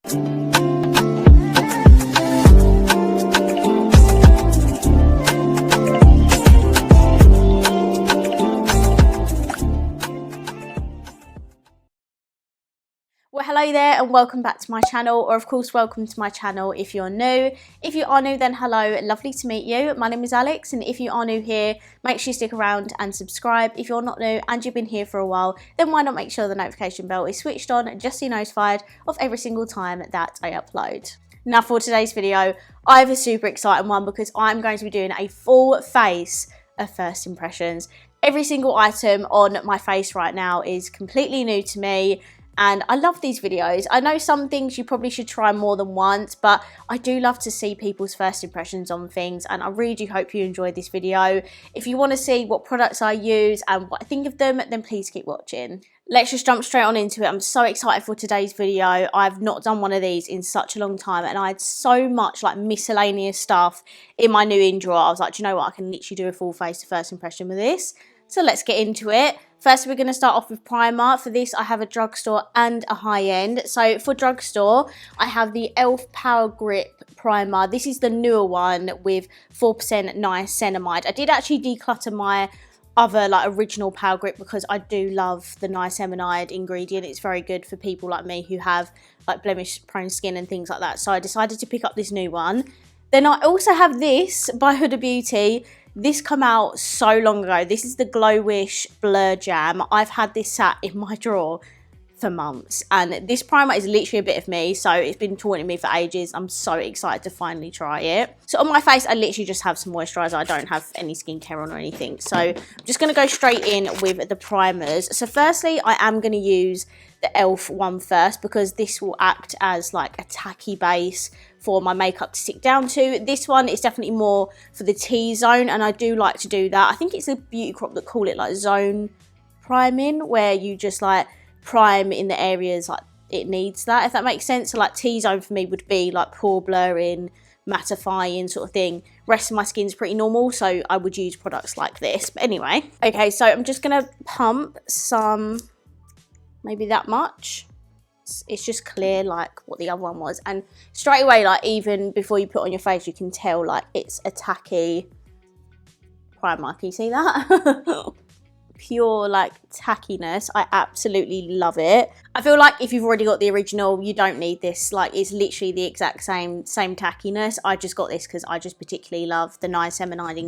Well, hello there and welcome back to my channel, or of course welcome to my channel if you're new. If you are new, then hello, lovely to meet you. My name is Alex, and if you are new here, make sure you stick around and subscribe. If you're not new and you've been here for a while, then why not make sure the notification bell is switched on just so you're notified of every single time that I upload. Now for today's video, I have a super exciting one because I'm going to be doing a full face of first impressions. Every single item on my face right now is completely new to me. And I love these videos. I know some things you probably should try more than once, but I do love to see people's first impressions on things, and I really do hope you enjoyed this video. If you want to see what products I use and what I think of them, then please keep watching. Let's just jump straight on into it. I'm so excited for today's video. I've not done one of these in such a long time, and I had so much like miscellaneous stuff in my new in drawer. I was like, do you know what? I can literally do a full face first impression with this. So let's get into it. First, we're going to start off with primer. For this, I have a drugstore and a high-end. So for drugstore, I have the e.l.f. Power Grip primer. This is the newer one with 4% niacinamide. I did actually declutter my other like original Power Grip because I do love the niacinamide ingredient. It's very good for people like me who have like blemish prone skin and things like that. So I decided to pick up this new one. Then I also have this by Huda Beauty. This came out so long ago. This is the Glow Wish Blur Jam. I've had this sat in my drawer for months, and this primer is literally a bit of me, so it's been taunting me for ages. I'm so excited to finally try it. So on my face, I literally just have some moisturiser. I don't have any skincare on or anything. So I'm just going to go straight in with the primers. So firstly, I am going to use the e.l.f. one first because this will act as like a tacky base for my makeup to stick down to. This one is definitely more for the T-zone, and I do like to do that. I think it's a Beauty Crop that call it like zone priming, where you just like prime in the areas like it needs that, if that makes sense. So like T-zone for me would be like pore blurring, mattifying sort of thing. Rest of my skin's pretty normal, so I would use products like this. But anyway, okay, so I'm just gonna pump some, maybe that much. It's just clear like what the other one was, and straight away, like even before you put on your face, you can tell like it's a tacky primer. Can you see that? Pure like tackiness. I absolutely love it. I feel like if you've already got the original, you don't need this. Like it's literally the exact same tackiness. I just got this because I just particularly love the niacinamide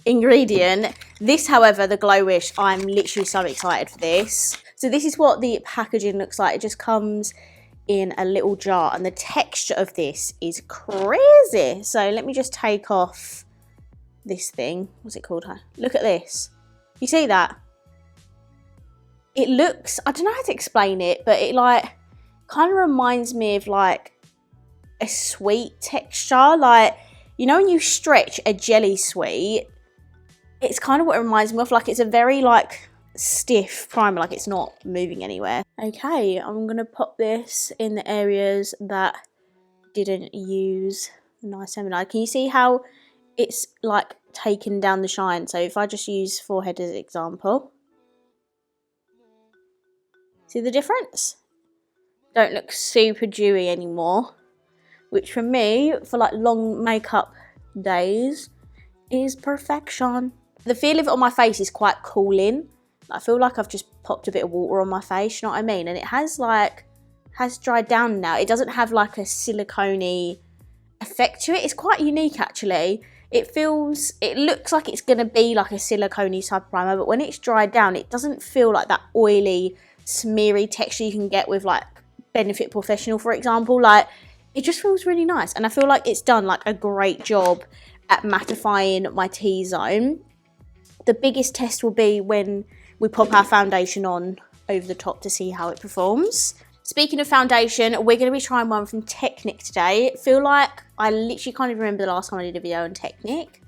ingredient. This, however, the Glow Wish, I'm literally so excited for this. So this is what the packaging looks like. It just comes in a little jar, and the texture of this is crazy. So let me just take off this thing. What's it called? Look at this. You see that? It looks, I don't know how to explain it, but it like kind of reminds me of like a sweet texture. Like, you know when you stretch a jelly sweet, it's kind of what it reminds me of. Like it's a very like stiff primer, like it's not moving anywhere. Okay, I'm gonna pop this in the areas that didn't use the niacinamide. Can you see how it's like taken down the shine? So if I just use forehead as an example, see the difference? Don't look super dewy anymore, which for me, for like long makeup days, is perfection. The feel of it on my face is quite cooling. I feel like I've just popped a bit of water on my face, you know what I mean? And it has dried down now. It doesn't have like a silicone-y effect to it. It's quite unique actually. It looks like it's gonna be like a silicone-y type primer, but when it's dried down, it doesn't feel like that oily, smeary texture you can get with like Benefit Professional, for example. Like it just feels really nice, and I feel like it's done like a great job at mattifying my T-zone. The biggest test will be when we pop our foundation on over the top to see how it performs. Speaking of foundation, we're going to be trying one from Technic today. I feel like I literally can't even remember the last time I did a video on Technic.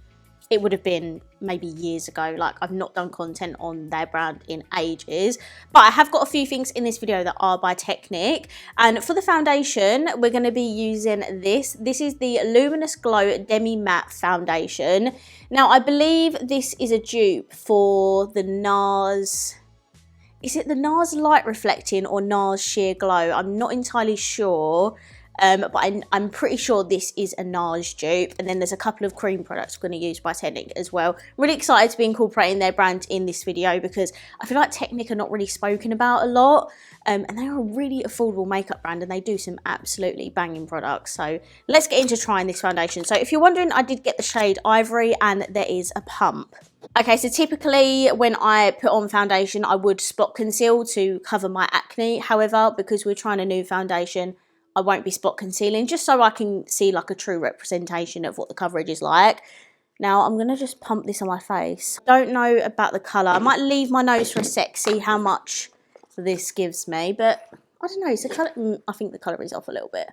It would have been maybe years ago. Like I've not done content on their brand in ages, but I have got a few things in this video that are by Technic. And for the foundation, we're going to be using this. This is the Luminous Glow Demi Matte Foundation. Now I believe this is a dupe for the NARS is it the NARS Light Reflecting or NARS Sheer Glow? I'm not entirely sure. But I'm pretty sure this is a NARS dupe. And then there's a couple of cream products we're going to use by Technic as well. Really excited to be incorporating their brand in this video because I feel like Technic are not really spoken about a lot. And they are a really affordable makeup brand and they do some absolutely banging products. So let's get into trying this foundation. So if you're wondering, I did get the shade Ivory and there is a pump. Okay, so typically when I put on foundation, I would spot conceal to cover my acne. However, because we're trying a new foundation, I won't be spot concealing, just so I can see like a true representation of what the coverage is like. Now I'm going to just pump this on my face. Don't know about the colour. I might leave my nose for a sec, see how much this gives me. But I don't know, it's the colour. I think the colour is off a little bit.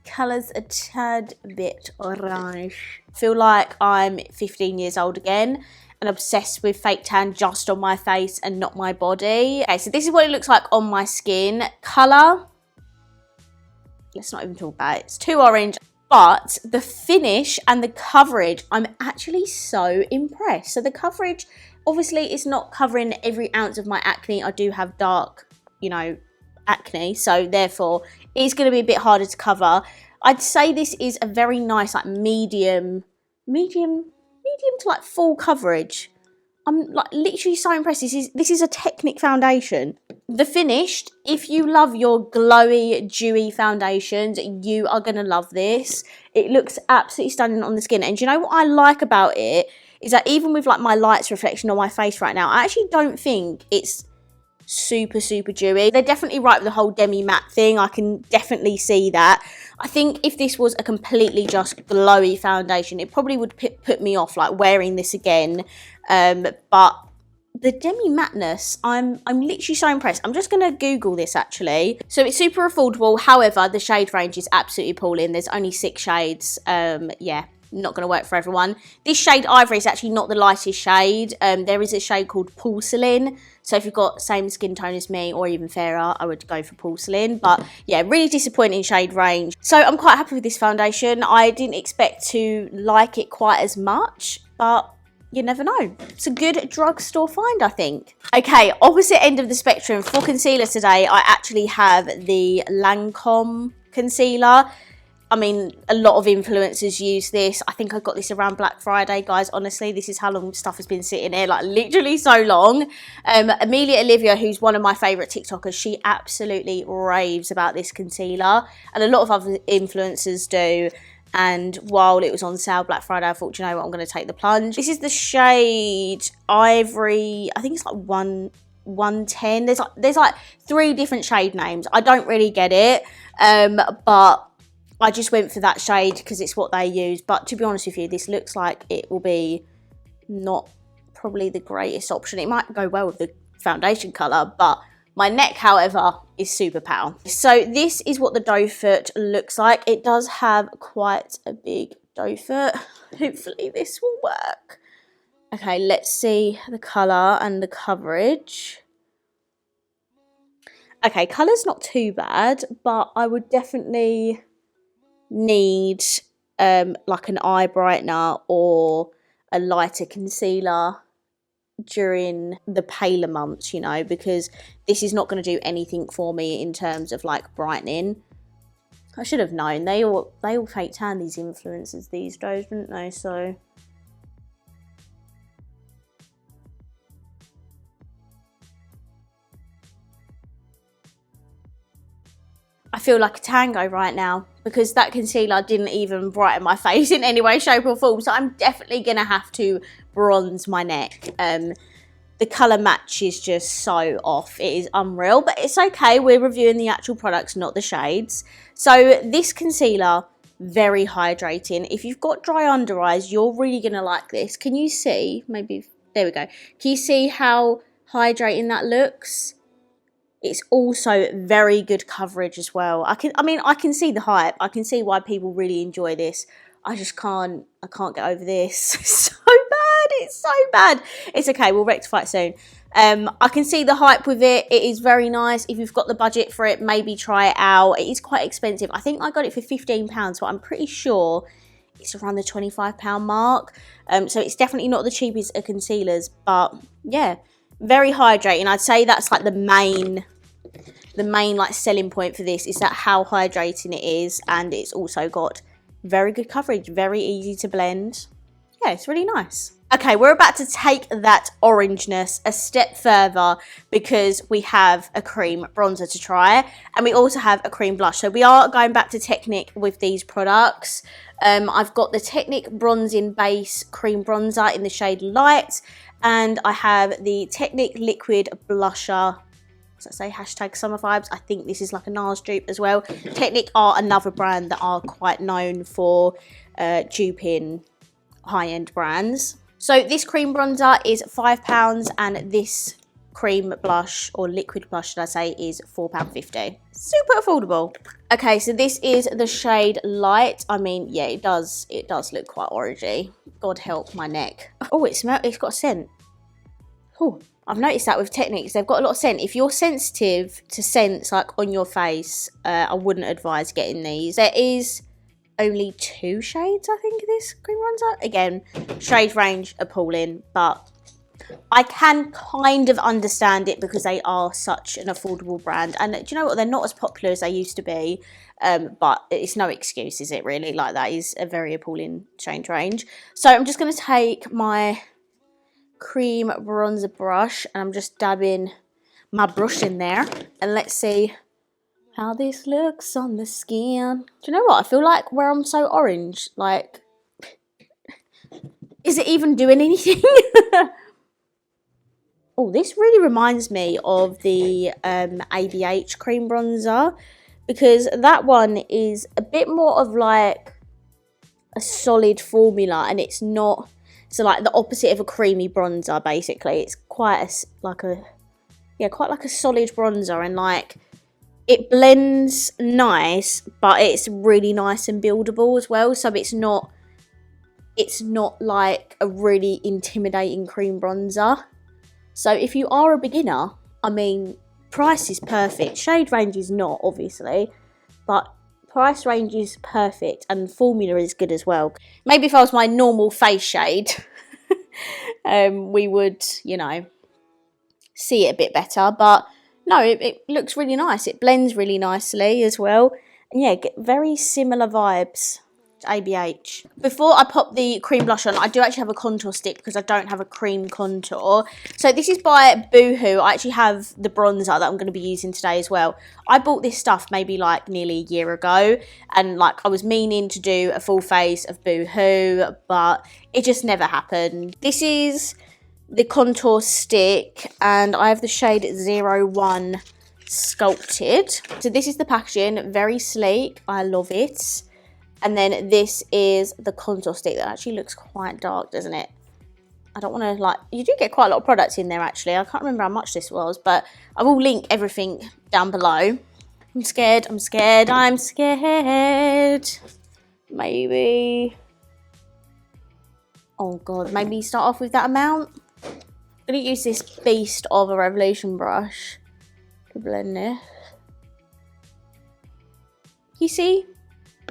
Colour's a tad bit orange. I feel like I'm 15 years old again and obsessed with fake tan just on my face and not my body. Okay, so this is what it looks like on my skin. Colour, let's not even talk about it. It's too orange. But the finish and the coverage, I'm actually so impressed. So the coverage, obviously, it's not covering every ounce of my acne. I do have dark, you know, acne, so therefore it's going to be a bit harder to cover. I'd say this is a very nice like medium to like full coverage. I'm like literally so impressed. This is a Technic foundation. The finished, if you love your glowy dewy foundations, you are going to love this. It looks absolutely stunning on the skin. And do you know what I like about it is that even with like my lights reflection on my face right now, I actually don't think it's super dewy. They're definitely right with the whole demi matte thing. I can definitely see that. I think if this was a completely just glowy foundation, it probably would put me off like wearing this again. But the demi matteness, I'm literally so impressed. I'm just gonna Google this actually. So it's super affordable. However, the shade range is absolutely appalling. There's only 6 shades. Yeah, not going to work for everyone. This shade Ivory is actually not the lightest shade. There is a shade called Porcelain. So if you've got same skin tone as me or even fairer, I would go for Porcelain. But yeah, really disappointing shade range. So I'm quite happy with this foundation. I didn't expect to like it quite as much, but you never know. It's a good drugstore find, I think. Okay, opposite end of the spectrum for concealer today, I actually have the Lancome concealer. I mean, a lot of influencers use this. I think I got this around Black Friday, guys. Honestly, this is how long stuff has been sitting here, like literally so long. Amelia Olivia, who's one of my favourite TikTokers, she absolutely raves about this concealer. And a lot of other influencers do. And while it was on sale Black Friday, I thought, you know what, I'm going to take the plunge. This is the shade Ivory. I think it's like 110. There's like 3 different shade names. I don't really get it. But I just went for that shade because it's what they use. But to be honest with you, this looks like it will be not probably the greatest option. It might go well with the foundation colour, but my neck, however, is super pale. So this is what the doe foot looks like. It does have quite a big doe foot. Hopefully this will work. Okay, let's see the colour and the coverage. Okay, colour's not too bad, but I would definitely need like an eye brightener or a lighter concealer during the paler months, you know, because this is not going to do anything for me in terms of like brightening. I should have known. They all fake tan, these influencers these days, don't they? So I feel like a tango right now because that concealer didn't even brighten my face in any way, shape or form. So I'm definitely going to have to bronze my neck. The colour match is just so off. It is unreal, but it's okay. We're reviewing the actual products, not the shades. So this concealer, very hydrating. If you've got dry under eyes, you're really going to like this. Can you see? Maybe, there we go. Can you see how hydrating that looks? It's also very good coverage as well. I can see the hype. I can see why people really enjoy this. I just can't get over this. So bad. It's so bad. It's okay, we'll rectify it soon. I can see the hype with it. It is very nice. If you've got the budget for it, maybe try it out. It is quite expensive. I think I got it for £15, but I'm pretty sure it's around the £25 mark. So it's definitely not the cheapest of concealers, but yeah, very hydrating. I'd say that's like the main like selling point for this, is that how hydrating it is, and it's also got very good coverage, very easy to blend. Yeah, it's really nice. Okay, we're about to take that orangeness a step further because we have a cream bronzer to try, and we also have a cream blush. So we are going back to Technic with these products. I've got the Technic Bronzing Base Cream Bronzer in the shade Light, and I have the Technic Liquid Blusher. So say hashtag summer vibes. I think this is like a NARS dupe as well. Technic are another brand that are quite known for duping high-end brands. So this cream bronzer is £5, and this cream blush, or liquid blush should I say, is £4.50. Super affordable. Okay, so this is the shade Light. I mean, yeah, it does look quite orangey. God help my neck. Oh, it's got a scent. Oh, I've noticed that with Technics, they've got a lot of scent. If you're sensitive to scents like on your face, I wouldn't advise getting these. There is only 2 shades, I think, of this cream bronzer. Again, shade range appalling, but I can kind of understand it because they are such an affordable brand. And do you know what? They're not as popular as they used to be, but it's no excuse, is it really? Like, that is a very appalling shade range. So I'm just going to take my cream bronzer brush, and I'm just dabbing my brush in there, and let's see how this looks on the skin. Do you know what? I feel like where I'm so orange, like, is it even doing anything? Oh, this really reminds me of the ABH cream bronzer, because that one is a bit more of like a solid formula, and it's not, so like the opposite of a creamy bronzer basically. It's quite like a solid bronzer, and like it blends nice, but it's really nice and buildable as well. So it's not like a really intimidating cream bronzer. So if you are a beginner, I mean, price is perfect. Shade range is not, obviously, but price range is perfect, and formula is good as well. Maybe if I was my normal face shade, we would, you know, see it a bit better, but no, it looks really nice. It blends really nicely as well. And yeah, get very similar vibes to ABH. Before I pop the cream blush on, I do actually have a contour stick because I don't have a cream contour. So this is by Boohoo. I actually have the bronzer that I'm going to be using today as well. I bought this stuff maybe like nearly a year ago, and like I was meaning to do a full face of Boohoo, but it just never happened. This is the contour stick, and I have the shade 01 Sculpted. So this is the packaging, very sleek, I love it. And then this is the contour stick that actually looks quite dark, doesn't it? I don't want to, like, you do get quite a lot of products in there actually. I can't remember how much this was, but I will link everything down below. I'm scared. Maybe, oh god, maybe start off with that amount. I'm going to use this beast of a Revolution brush to blend this. You see?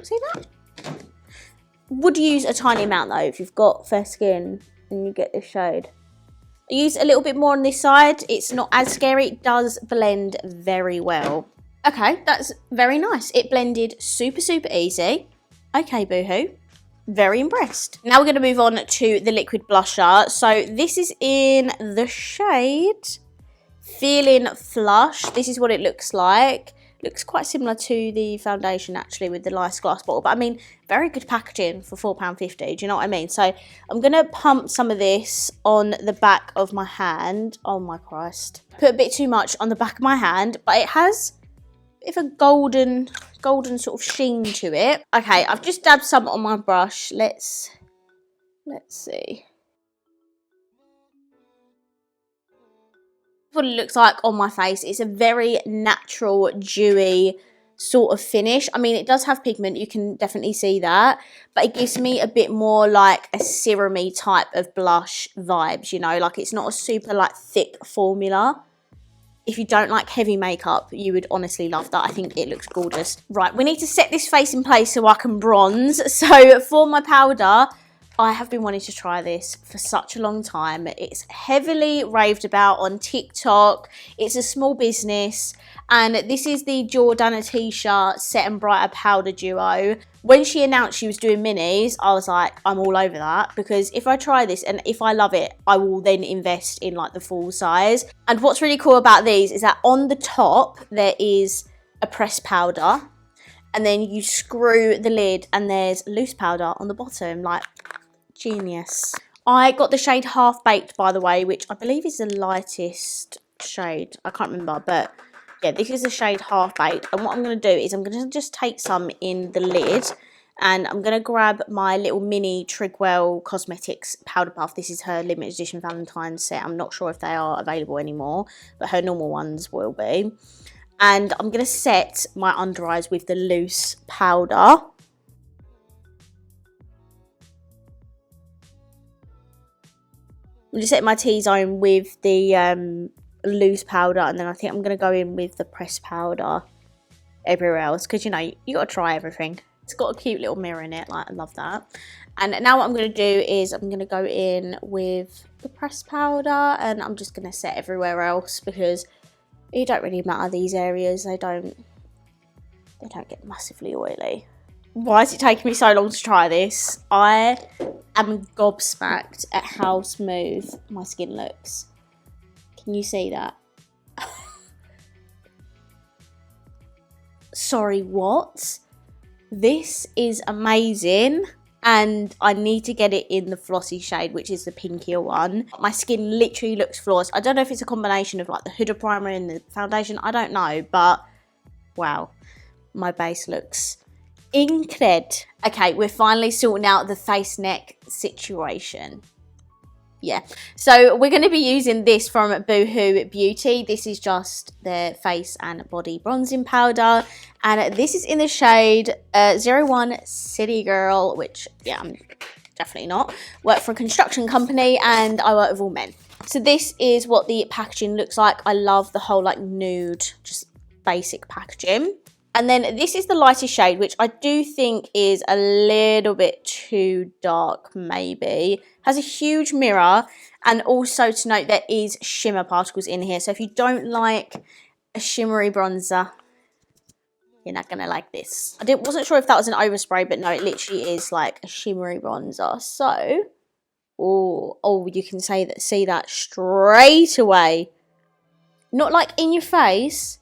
See that? Would use a tiny amount though if you've got fair skin and you get this shade. I use a little bit more on this side. It's not as scary. It does blend very well. Okay, that's very nice. It blended super, super easy. Okay, Boohoo. Very impressed. Now we're going to move on to the liquid blusher. So this is in the shade Feeling Flush. This is what it looks like. Looks quite similar to the foundation actually with the nice glass bottle. But I mean, very good packaging for £4.50. Do you know what I mean? So I'm going to pump some of this on the back of my hand. Oh my Christ. Put a bit too much on the back of my hand. But it has a bit of a golden sort of sheen to it. Okay, I've just dabbed some on my brush. Let's see what it looks like on my face. It's a very natural, dewy, sort of finish. I mean, it does have pigment, you can definitely see that, but it gives me a bit more like a serum-y type of blush vibes, you know, like it's not a super like thick formula. If you don't like heavy makeup, you would honestly love that. I think it looks gorgeous. Right, we need to set this face in place so I can bronze. So for my powder, I have been wanting to try this for such a long time. It's heavily raved about on TikTok. It's a small business. And this is the Jordana Tisha Set and Brighter Powder Duo. When she announced she was doing minis, I was like, I'm all over that. Because if I try this and if I love it, I will then invest in like the full size. And what's really cool about these is that on the top, there is a pressed powder. And then you screw the lid and there's loose powder on the bottom. Like, genius. I got the shade Half Baked, by the way, which I believe is the lightest shade. I can't remember, but yeah, this is the shade Half Baked. And what I'm going to do is I'm going to just take some in the lid, and I'm going to grab my little mini Trigwell Cosmetics powder puff. This is her limited edition Valentine's set. I'm not sure if they are available anymore, but her normal ones will be. And I'm going to set my under eyes with the loose powder. I'm just setting my T-zone with the loose powder, and then I think I'm going to go in with the pressed powder everywhere else, because, you know, you got to try everything. It's got a cute little mirror in it, like, I love that. And now what I'm going to do is I'm going to go in with the pressed powder, and I'm just going to set everywhere else, because it don't really matter, these areas, they don't get massively oily. Why is it taking me so long to try this? I am gobsmacked at how smooth my skin looks. Can you see that? Sorry, what? This is amazing. And I need to get it in the flossy shade, which is the pinkier one. My skin literally looks flawless. I don't know if it's a combination of like the Huda primer and the foundation. I don't know, but wow. My base looks incred. Okay, we're finally sorting out the face neck situation. Yeah, so we're going to be using this from Boohoo Beauty. This is just their face and body bronzing powder, and this is in the shade 01 City Girl, which, yeah, I'm definitely not. Work for a construction company, and I work with all men. So this is what the packaging looks like. I love the whole like nude, just basic packaging. And then this is the lightest shade, which I do think is a little bit too dark, maybe. Has a huge mirror, and also to note there is shimmer particles in here. So if you don't like a shimmery bronzer, you're not going to like this. Wasn't sure if that was an overspray, but no, it literally is like a shimmery bronzer. So, oh, you can see that straight away. Not like in your face,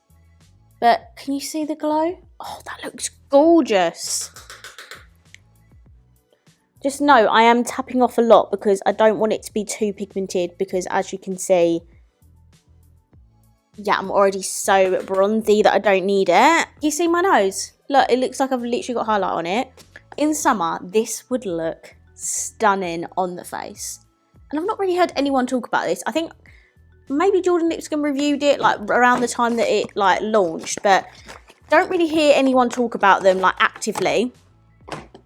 but can you see the glow? Oh, that looks gorgeous. Just know I am tapping off a lot because I don't want it to be too pigmented, because as you can see, yeah, I'm already so bronzy that I don't need it. You see my nose? Look, it looks like I've literally got highlight on it. In summer, this would look stunning on the face. And I've not really heard anyone talk about this. I think maybe Jordan Lipscomb reviewed it like around the time that it like launched, but don't really hear anyone talk about them like actively.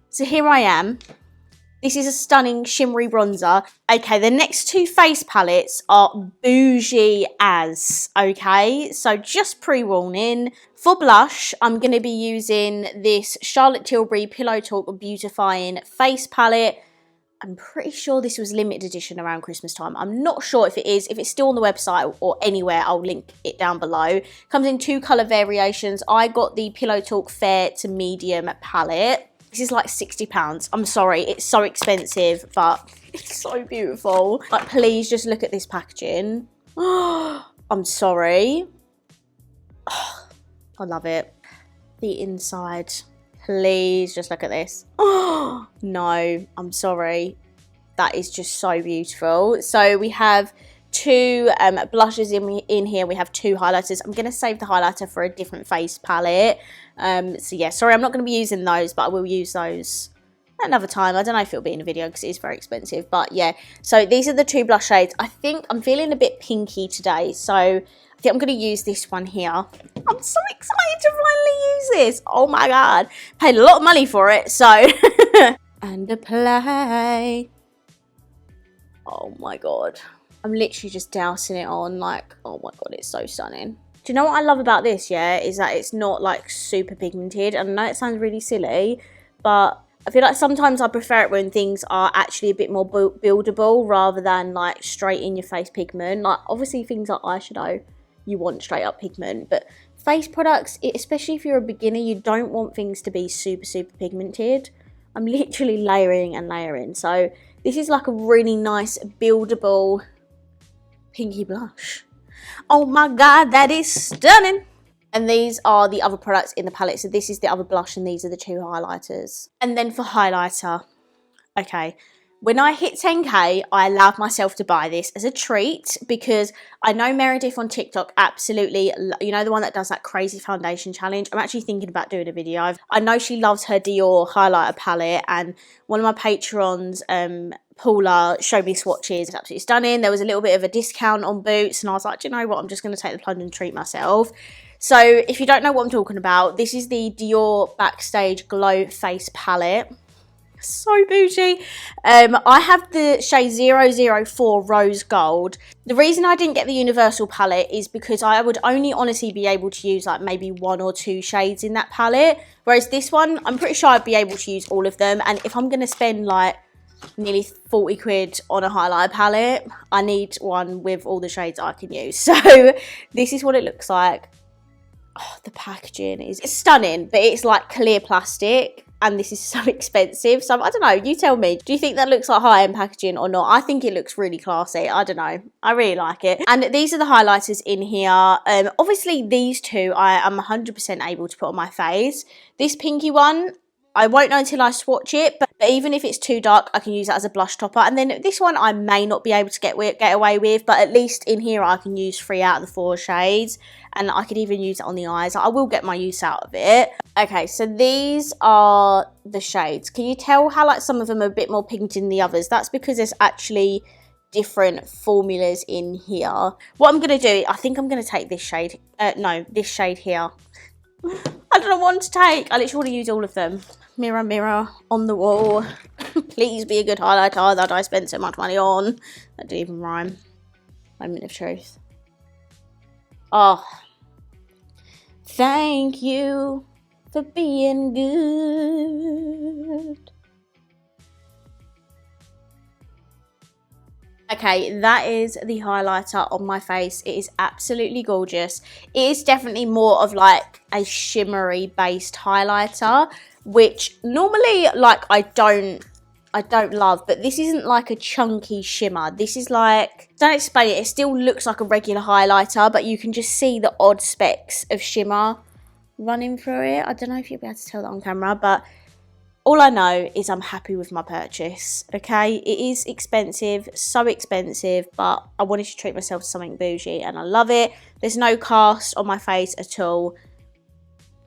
So here I am. This is a stunning shimmery bronzer. Okay, the next two face palettes are bougie as, okay? So just pre-warning. For blush, I'm going to be using this Charlotte Tilbury Pillow Talk Beautifying Face Palette. I'm pretty sure this was limited edition around Christmas time. I'm not sure if it is. If it's still on the website or anywhere, I'll link it down below. Comes in 2 colour variations. I got the Pillow Talk Fair to Medium palette. This is like £60. I'm sorry, it's so expensive, but it's so beautiful. Like, please just look at this packaging. I'm sorry. Oh, I love it. The inside. Please just look at this. Oh, no, I'm sorry. That is just so beautiful. So we have 2 blushes in here. We have 2 highlighters. I'm going to save the highlighter for a different face palette. So yeah, sorry, I'm not going to be using those, but I will use those another time. I don't know if it'll be in a video because it is very expensive, but yeah. So these are the two blush shades. I think I'm feeling a bit pinky today, so I think I'm going to use this one here. I'm so excited to finally use this. Oh my god, paid a lot of money for it. So and apply. Oh my god, I'm literally just dousing it on, like, oh my god, it's so stunning. Do you know what I love about this, yeah, is that it's not like super pigmented. And I know it sounds really silly, but I feel like sometimes I prefer it when things are actually a bit more buildable rather than like straight in your face pigment. Like obviously things like eyeshadow, you want straight up pigment, but face products, especially if you're a beginner, you don't want things to be super pigmented. I'm literally layering and layering. So this is like a really nice buildable pinky blush. Oh my god, that is stunning. And these are the other products in the palette. So this is the other blush and these are the two highlighters. And then for highlighter, okay, when I hit 10k, I allowed myself to buy this as a treat because I know Meredith on TikTok absolutely, you know, the one that does that crazy foundation challenge. I'm actually thinking about doing a video. I know she loves her Dior highlighter palette, and one of my patrons, Paula, showed me swatches. It's absolutely stunning. There was a little bit of a discount on Boots, and I was like, do you know what? I'm just going to take the plunge and treat myself. So if you don't know what I'm talking about, this is the Dior Backstage Glow Face Palette. So bougie. I have the shade 004 Rose Gold. The reason I didn't get the universal palette is because I would only honestly be able to use like maybe 1 or 2 shades in that palette. Whereas this one, I'm pretty sure I'd be able to use all of them. And if I'm going to spend like nearly 40 quid on a highlighter palette, I need one with all the shades I can use. So this is what it looks like. Oh, the packaging is stunning, but it's like clear plastic. And this is so expensive. So I don't know, you tell me. Do you think that looks like high-end packaging or not? I think it looks really classy. I don't know. I really like it. And these are the highlighters in here. Obviously, these two I am 100% able to put on my face. This pinky one, I won't know until I swatch it. But even if it's too dark, I can use that as a blush topper. And then this one I may not be able to get away with. But at least in here I can use 3 out of the 4 shades. And I could even use it on the eyes. I will get my use out of it. Okay, so these are the shades. Can you tell how like some of them are a bit more pigmented than the others? That's because there's actually different formulas in here. What I'm going to do, I think I'm going to take this shade. No, this shade here. I don't know what to take. I literally want to use all of them. Mirror, mirror on the wall. Please be a good highlighter that I spent so much money on. That didn't even rhyme. Moment of truth. Oh, thank you for being good. Okay, that is the highlighter on my face. It is absolutely gorgeous. It is definitely more of like a shimmery based highlighter, which normally like I don't love, but this isn't like a chunky shimmer. This is like, don't explain it, it still looks like a regular highlighter, but you can just see the odd specks of shimmer running through it. I don't know if you'll be able to tell that on camera, but all I know is I'm happy with my purchase, okay? It is expensive, so expensive, but I wanted to treat myself to something bougie, and I love it. There's no cast on my face at all.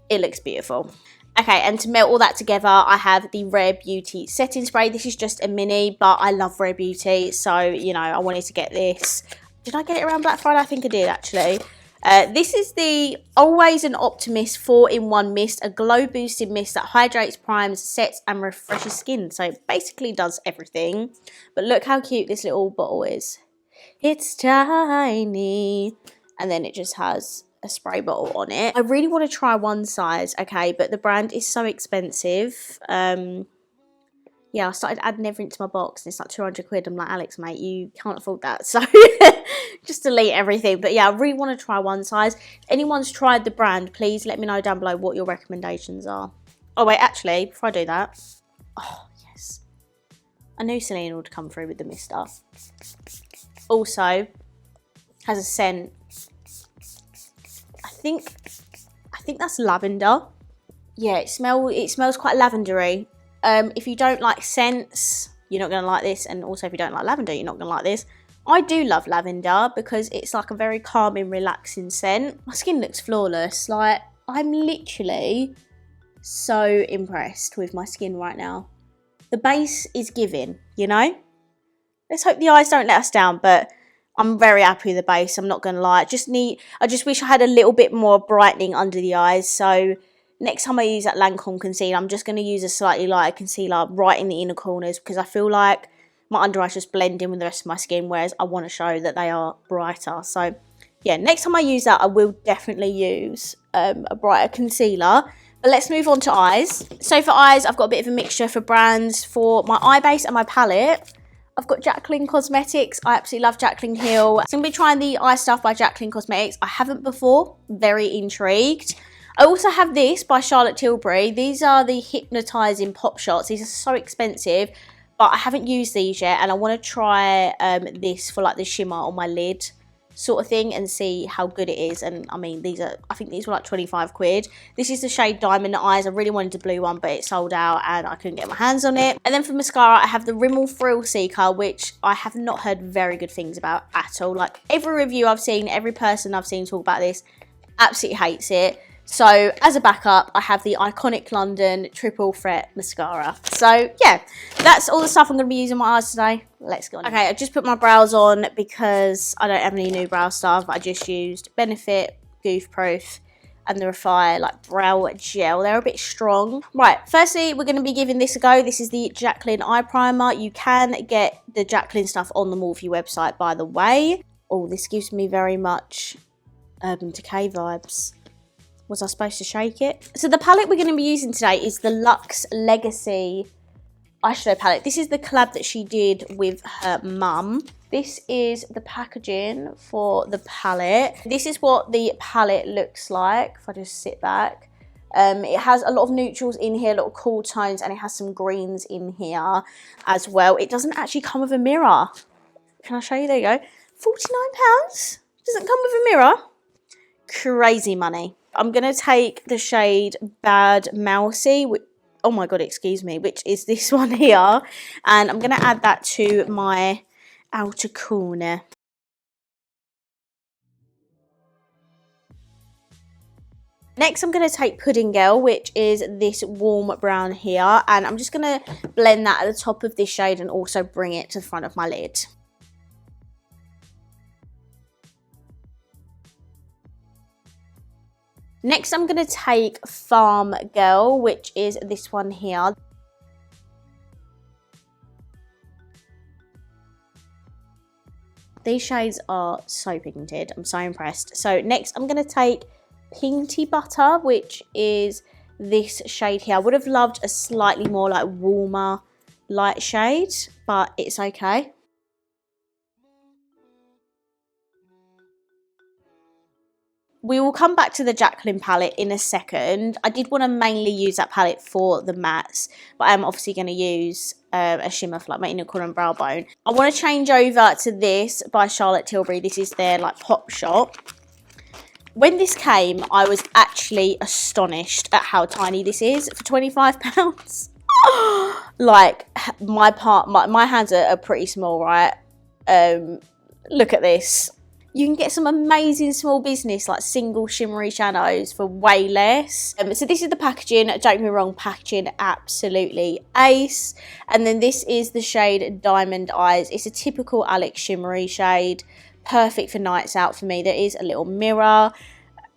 It looks beautiful. Okay, and to melt all that together, I have the Rare Beauty setting spray. This is just a mini, but I love Rare Beauty, so, you know, I wanted to get this. Did I get it around Black Friday? I think I did, actually. This is the Always an Optimist 4-in-1 mist, a glow boosting mist that hydrates, primes, sets and refreshes skin. So it basically does everything. But look how cute this little bottle is. It's tiny. And then it just has a spray bottle on it. I really want to try one size, okay, but the brand is so expensive. Yeah, I started adding everything to my box and it's like 200 quid. I'm like, Alex, mate, you can't afford that. So just delete everything. But yeah, I really want to try one size. If anyone's tried the brand, please let me know down below what your recommendations are. Oh, wait, actually, before I do that. Oh, yes. I knew Celine would come through with the mist stuff. Also, has a scent. I think that's lavender. Yeah, it smells quite lavendery. If you don't like scents, you're not going to like this. And also if you don't like lavender, you're not going to like this. I do love lavender because it's like a very calming, relaxing scent. My skin looks flawless. Like, I'm literally so impressed with my skin right now. The base is giving, you know? Let's hope the eyes don't let us down, but I'm very happy with the base, I'm not going to lie. I just wish I had a little bit more brightening under the eyes. So next time I use that Lancome concealer, I'm just going to use a slightly lighter concealer right in the inner corners, because I feel like my under eyes just blend in with the rest of my skin, whereas I want to show that they are brighter. So yeah, next time I use that, I will definitely use a brighter concealer. But let's move on to eyes. So for eyes, I've got a bit of a mixture for brands. For my eye base and my palette, I've got Jaclyn Cosmetics. I absolutely love Jaclyn Hill. So I'm going to be trying the eye stuff by Jaclyn Cosmetics. I haven't before. Very intrigued. I also have this by Charlotte Tilbury. These are the Hypnotising Pop Shots. These are so expensive, but I haven't used these yet. And I want to try this for like the shimmer on my lid sort of thing and see how good it is. And I mean, I think these were like 25 quid. This is the shade Diamond Eyes. I really wanted a blue one, but it sold out and I couldn't get my hands on it. And then for mascara, I have the Rimmel Thrill Seeker, which I have not heard very good things about at all. Like every review I've seen, every person I've seen talk about this absolutely hates it. So as a backup, I have the Iconic London Triple Threat Mascara. So yeah, that's all the stuff I'm going to be using my eyes today. Let's go on. Okay, I just put my brows on because I don't have any new brow stuff. I just used Benefit, Goof Proof, and the Refi like brow gel. They're a bit strong. Right, firstly, we're going to be giving this a go. This is the Jaclyn Eye Primer. You can get the Jaclyn stuff on the Morphe website, by the way. Oh, this gives me very much Urban Decay vibes. Was I supposed to shake it? So the palette we're going to be using today is the Luxe Legacy eyeshadow palette. This is the collab that she did with her mum. This is the packaging for the palette. This is what the palette looks like if I just sit back. It has a lot of neutrals in here, a lot of cool tones, and it has some greens in here as well. It doesn't actually come with a mirror. Can I show you? There you go. £49. Doesn't come with a mirror. Crazy money. I'm going to take the shade Bad Mousy, oh my god, excuse me, which is this one here, and I'm going to add that to my outer corner. Next, I'm going to take Pudding Girl, which is this warm brown here, and I'm just going to blend that at the top of this shade and also bring it to the front of my lid. Next, I'm going to take Farm Girl, which is this one here. These shades are so pigmented. I'm so impressed. So next, I'm going to take Pinty Butter, which is this shade here. I would have loved a slightly more like warmer light shade, but it's okay. We will come back to the Jaclyn palette in a second. I did want to mainly use that palette for the mattes, but I'm obviously going to use a shimmer for like my inner corner and brow bone. I want to change over to this by Charlotte Tilbury. This is their like Pop Shot. When this came, I was actually astonished at how tiny this is for £25. Like my hands are pretty small, right? Look at this. You can get some amazing small business like single shimmery shadows for way less. So this is the packaging. Don't get me wrong, packaging absolutely ace. And then this is the shade Diamond Eyes. It's a typical Alex shimmery shade. Perfect for nights out for me. There is a little mirror.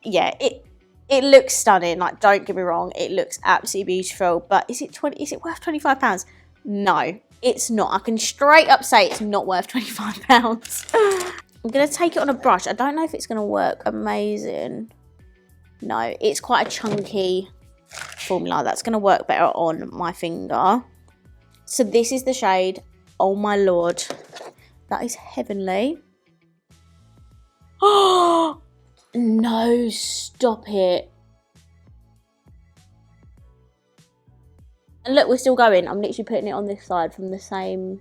Yeah, it looks stunning. Like, don't get me wrong, it looks absolutely beautiful. But is it worth £25? No, it's not. I can straight up say it's not worth £25. I'm going to take it on a brush. I don't know if it's going to work amazing. No, it's quite a chunky formula. That's going to work better on my finger. So this is the shade. Oh my lord. That is heavenly. Oh, no, stop it. And look, we're still going. I'm literally putting it on this side from the same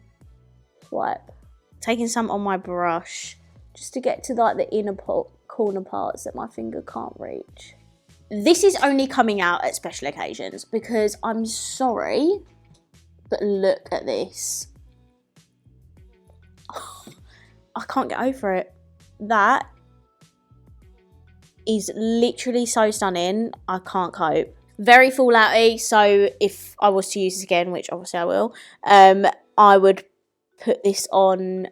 swipe. Taking some on my brush, just to get to like the inner corner parts that my finger can't reach. This is only coming out at special occasions because I'm sorry, but look at this. I can't get over it. That is literally so stunning. I can't cope. Very fallouty, so if I was to use this again, which obviously I will, I would put this on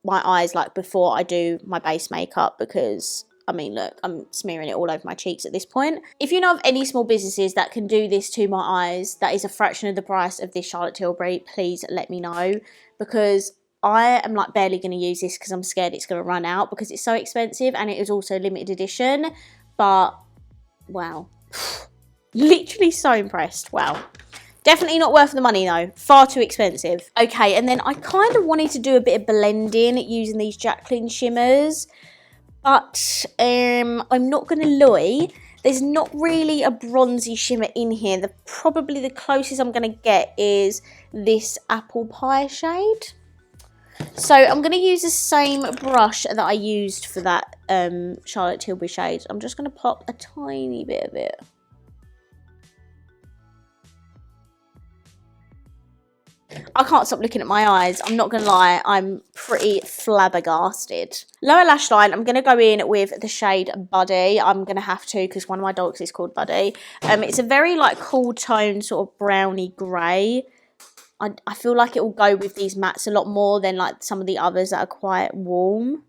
my eyes like before I do my base makeup, because I mean, look, I'm smearing it all over my cheeks at this point. If you know of any small businesses that can do this to my eyes that is a fraction of the price of this Charlotte Tilbury, please let me know, because I am like barely going to use this because I'm scared it's going to run out because it's so expensive, and it is also limited edition. But wow, literally so impressed. Wow. Definitely not worth the money though. Far too expensive. Okay, and then I kind of wanted to do a bit of blending using these Jacqueline shimmers. But I'm not going to lie. There's not really a bronzy shimmer in here. Probably the closest I'm going to get is this apple pie shade. So I'm going to use the same brush that I used for that Charlotte Tilbury shade. I'm just going to pop a tiny bit of it. I can't stop looking at my eyes. I'm not going to lie. I'm pretty flabbergasted. Lower lash line, I'm going to go in with the shade Buddy. I'm going to have to because one of my dogs is called Buddy. It's a very like cool tone, sort of browny grey. I feel like it will go with these mattes a lot more than like some of the others that are quite warm.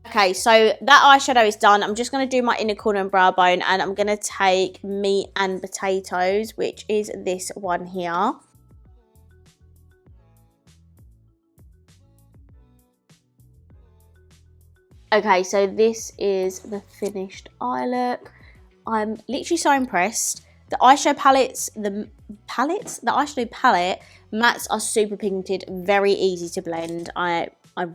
Okay, so that eyeshadow is done. I'm just going to do my inner corner and brow bone, and I'm going to take Meat and Potatoes, which is this one here. Okay, so this is the finished eye look. I'm literally so impressed. The eyeshadow palettes, the eyeshadow palette mattes are super pigmented, very easy to blend. I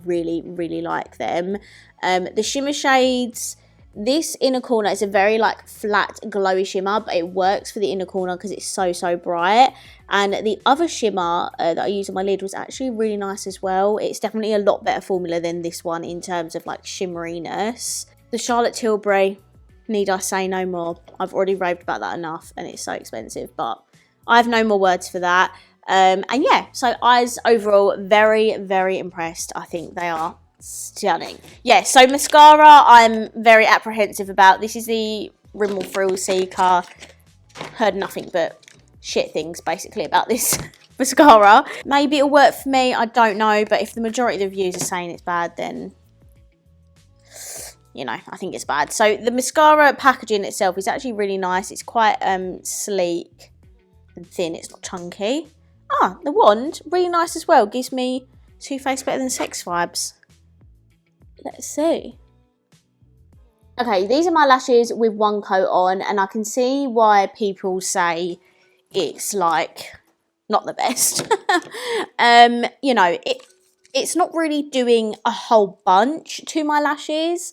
really, really like them. The shimmer shades, this inner corner is a very like flat, glowy shimmer, but it works for the inner corner because it's so bright. And the other shimmer that I used on my lid was actually really nice as well. It's definitely a lot better formula than this one in terms of like shimmeriness. The Charlotte Tilbury, need I say no more? I've already raved about that enough, and it's so expensive, but I have no more words for that. And yeah, so eyes overall, very, very impressed. I think they are stunning. Yeah, so mascara, I'm very apprehensive about. This is the Rimmel Thrill Seeker. Heard nothing but shit things, basically, about this mascara. Maybe it'll work for me, I don't know. But if the majority of the reviews are saying it's bad, then, you know, I think it's bad. So the mascara packaging itself is actually really nice. It's quite sleek and thin. It's not chunky. Ah, the wand, really nice as well. Gives me Too Faced Better Than Sex vibes. Let's see. Okay, these are my lashes with one coat on, and I can see why people say it's like not the best. You know, it's not really doing a whole bunch to my lashes.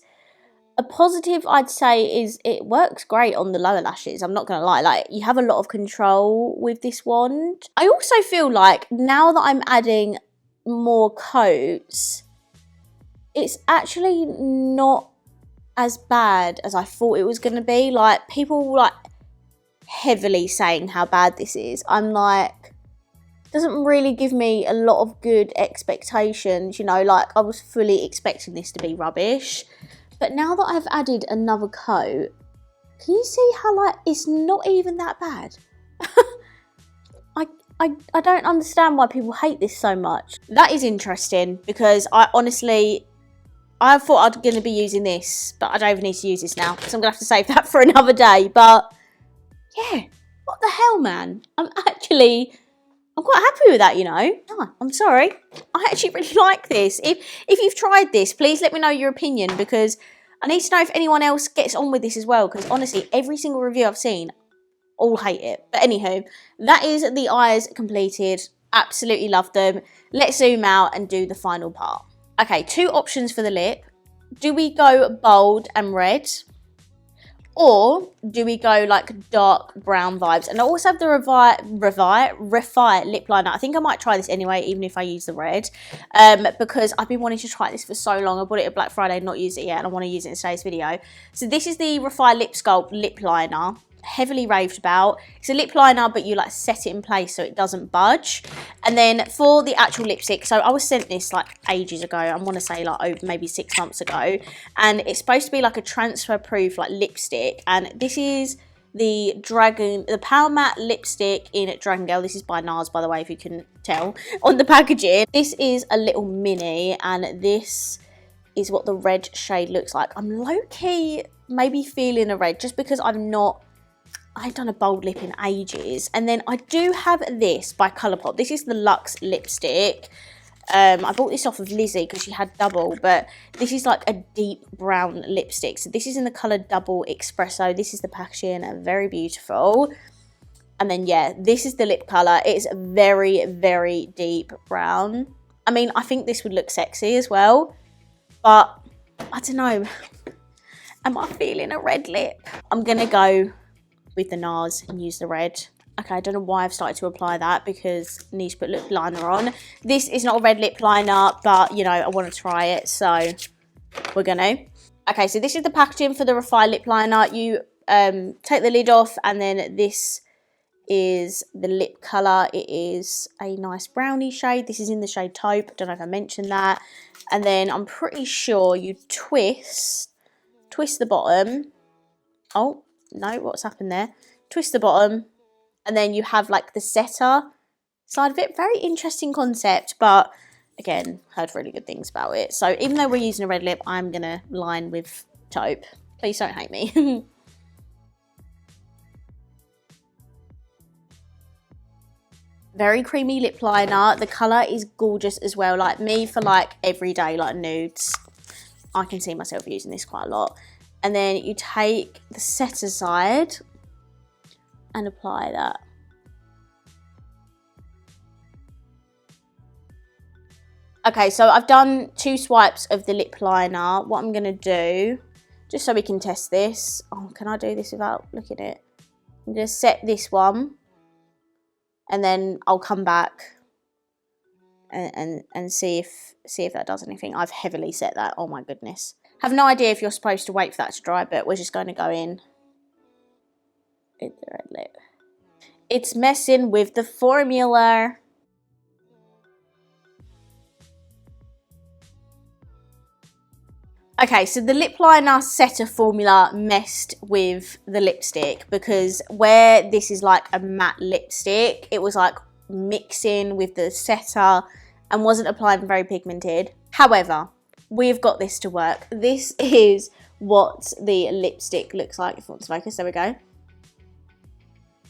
A positive I'd say is it works great on the lower lashes. I'm not going to lie. Like, you have a lot of control with this wand. I also feel like now that I'm adding more coats, it's actually not as bad as I thought it was going to be. Like, people like heavily saying how bad this is. I'm like, doesn't really give me a lot of good expectations. You know, like I was fully expecting this to be rubbish. But now that I've added another coat, can you see how like it's not even that bad? I don't understand why people hate this so much. That is interesting because I honestly, I thought I was going to be using this, but I don't even need to use this now because I'm going to have to save that for another day. But yeah, what the hell, man? I'm quite happy with that, you know. Oh, I'm sorry. I actually really like this. If you've tried this, please let me know your opinion because I need to know if anyone else gets on with this as well. Because honestly, every single review I've seen, all hate it. But anywho, that is the eyes completed. Absolutely love them. Let's zoom out and do the final part. Okay, two options for the lip. Do we go bold and red? Or do we go like dark brown vibes? And I also have the Refi lip liner. I think I might try this anyway, even if I use the red. Because I've been wanting to try this for so long. I bought it at Black Friday, not used it yet, and I want to use it in today's video. So this is the Refi Lip Sculpt lip liner. heavily raved about. It's a lip liner, but you like set it in place so it doesn't budge. And then for the actual lipstick, so I was sent this like ages ago. I want to say like over maybe 6 months ago, and it's supposed to be like a transfer proof like lipstick. And this is the Power Matte lipstick in Dragon Girl. This is by NARS, by the way, if you can tell on the packaging. This is a little mini, and this is what the red shade looks like. I'm low-key maybe feeling a red just because I haven't done a bold lip in ages. And then I do have this by Colourpop. This is the Luxe lipstick. I bought this off of Lizzie because she had double, but this is like a deep brown lipstick. So this is in the colour Double Espresso. This is the packaging, very beautiful. And then yeah, this is the lip colour. It's very, very deep brown. I mean, I think this would look sexy as well, but I don't know. Am I feeling a red lip? I'm gonna go with the NARS and use the red. Okay, I don't know why I've started to apply that because I need to put lip liner on. This is not a red lip liner, but you know, I want to try it, so we're gonna. Okay, so this is the packaging for the Refine lip liner. You take the lid off, and then this is the lip colour. It is a nice brownie shade. This is in the shade Taupe. I don't know if I mentioned that. And then I'm pretty sure you twist the bottom. Oh, no, what's happened there? Twist the bottom, and then you have like the setter side of it. Very interesting concept, but again, heard really good things about it. So even though we're using a red lip, I'm going to line with Taupe. Please don't hate me. Very creamy lip liner. The colour is gorgeous as well. Like me for like everyday like nudes. I can see myself using this quite a lot. And then you take the setter side and apply that. Okay, so I've done 2 swipes of the lip liner. What I'm going to do, just so we can test this. Oh, can I do this without looking at it? I'm going to set this one, and then I'll come back and see if that does anything. I've heavily set that. Oh my goodness. Have no idea if you're supposed to wait for that to dry, but we're just going to go in with the red lip. It's messing with the formula. Okay, so the lip liner setter formula messed with the lipstick because where this is like a matte lipstick, it was like mixing with the setter and wasn't applying very pigmented. However, we've got this to work. This is what the lipstick looks like. If you want to focus, there we go.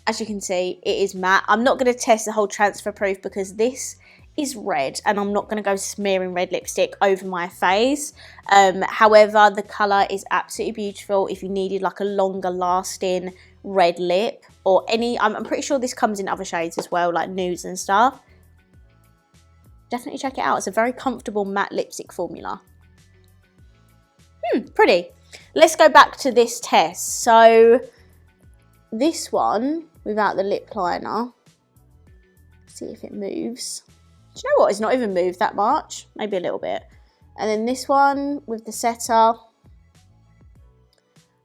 As you can see, it is matte. I'm not going to test the whole transfer proof because this is red and I'm not going to go smearing red lipstick over my face. However, the colour is absolutely beautiful if you needed like a longer lasting red lip or any. I'm pretty sure this comes in other shades as well, like nudes and stuff. Definitely check it out. It's a very comfortable matte lipstick formula. Pretty. Let's go back to this test. So this one without the lip liner. See if it moves. Do you know what? It's not even moved that much. Maybe a little bit. And then this one with the setter.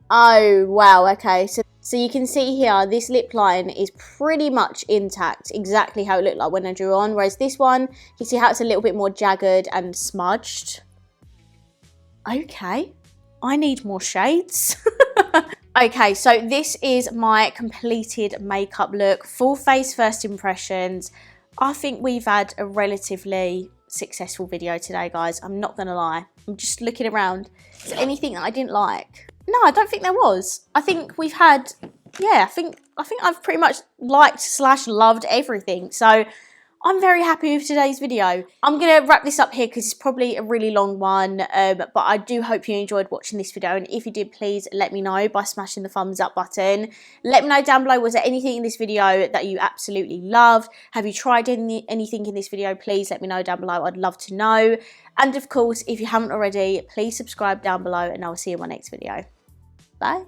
Oh, wow. Okay. So you can see here, this lip line is pretty much intact. Exactly how it looked like when I drew on. Whereas this one, you see how it's a little bit more jagged and smudged. Okay. I need more shades. Okay, so this is my completed makeup look. Full face first impressions. I think we've had a relatively successful video today, guys. I'm not going to lie. I'm just looking around. Is there anything that I didn't like? No, I don't think there was. I think we've had, yeah, I think I've pretty much liked / loved everything. So I'm very happy with today's video. I'm going to wrap this up here because it's probably a really long one, but I do hope you enjoyed watching this video, and if you did, please let me know by smashing the thumbs up button. Let me know down below, was there anything in this video that you absolutely loved? Have you tried anything in this video? Please let me know down below. I'd love to know. And of course, if you haven't already, please subscribe down below, and I'll see you in my next video. Bye.